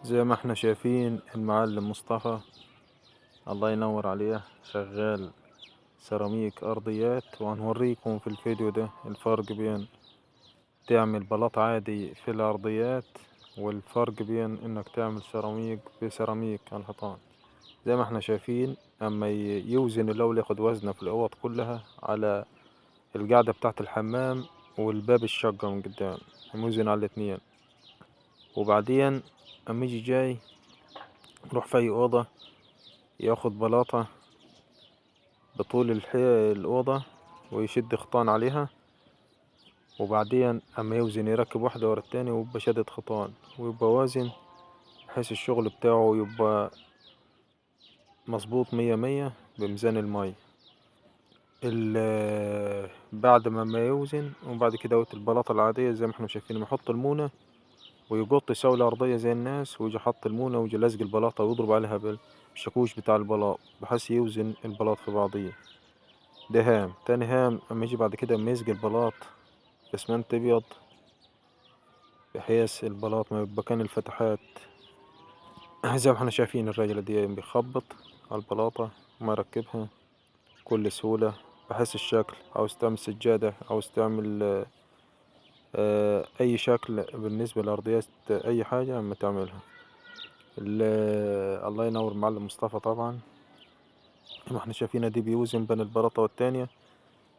زي ما احنا شايفين المعلم مصطفى، الله ينور عليه، شغال سيراميك ارضيات. وهنوريكم في الفيديو ده الفرق بين تعمل بلاط عادي في الارضيات والفرق بين انك تعمل سيراميك بسيراميك على الحيطان. زي ما احنا شايفين، اما يوزن الاول، ياخد وزنه في الاوض كلها على القاعدة بتاعة الحمام والباب الشقة من قدام، يوزن على الاتنين. وبعدين اما يجي جاي يروح في اي اوضة، ياخد بلاطة بطول الأوضة ويشد خطان عليها. وبعدين أما يوزن يركب واحدة ورا التانية، ويبقى شدد خطان ويبقى وازن، بحيث الشغل بتاعه يبقى مظبوط مية مية بميزان الماي. بعد ما يوزن، وبعد كده البلاطة العادية زي ما احنا شايفين، يحط المونة ويقط يساوي الأرضية زي الناس، ويجي حط المونة ويجي لازق البلاطة ويضرب عليها بالشاكوش بتاع البلاط، بحيث يوزن البلاط في بعضيه. ده هام. تاني هام، اما يجي بعد كده اما يسقي البلاط باسمنت ابيض، بحيث البلاط ما يبقى كان الفتحات زي ما احنا شايفين. الراجل دي بيخبط على البلاطة وما يركبها بكل سهولة، بحيث الشكل، عاوز تعمل سجادة، عاوز تعمل اي شكل بالنسبة لأرضيات، اي حاجة اما تعملها. الله ينور معلم مصطفى طبعا. ما احنا شايفينها دي بيوزن بين البلاطة والتانية،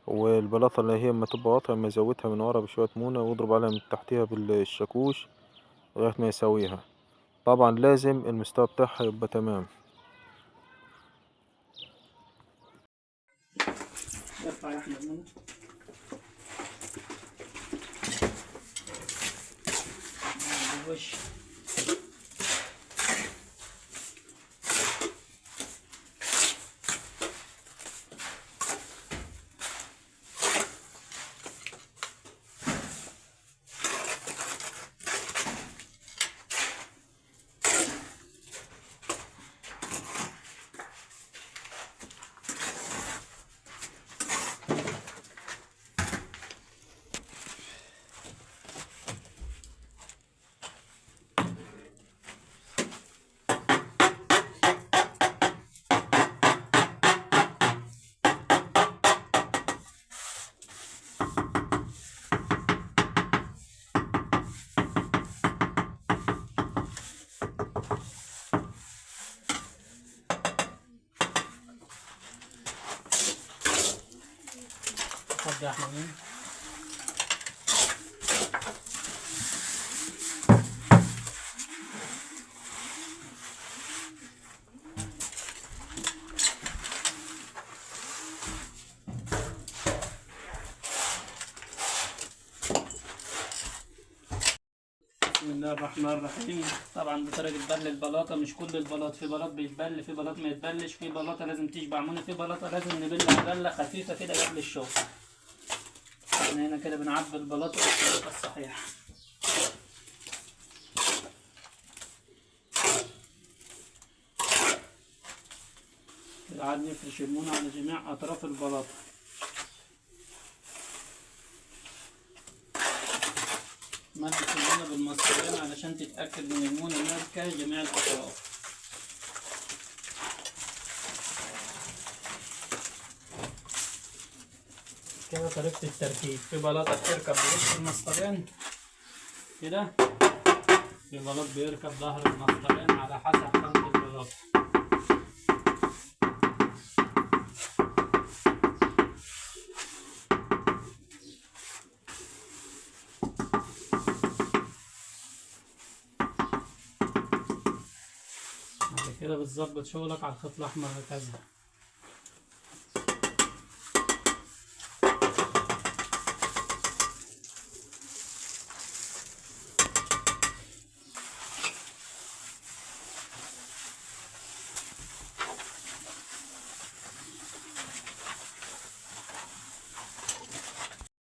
والبلاطة اللي هي اما تبقى واطية اما يزودها من ورا بشوية مونة ويضرب عليها من تحتها بالشاكوش لغاية ما يساويها. طبعا لازم المستوى بتاعها يبقى تمام. ارفع يا احمد منه. الوش خد يا احمد منه. بسم الله الرحمن الرحيم. طبعا بطريقة بل البلاطة، مش كل البلاط، في بلاط بيتبل، في بلاط ما يتبلش، في بلاطة لازم تشبع منه، في بلاطة لازم نبلها بلة خفيفة كده قبل الشغل. احنا هنا كده بنعبي البلاطة بالطريقة الصحيحة. بعد نفرش المونة على جميع أطراف البلاطة. ماسك المونة بالمسطرين علشان تتأكد من المونة ماسكة جميع الأطراف. كده طريقة التركيب. في بلاطة بتركب بوش المسطرين كده، في بلاط بيركب ظهر المسطرين على حسب خامة البلاطة. بعد كده بتظبط شغلك على الخط الأحمر هكذا.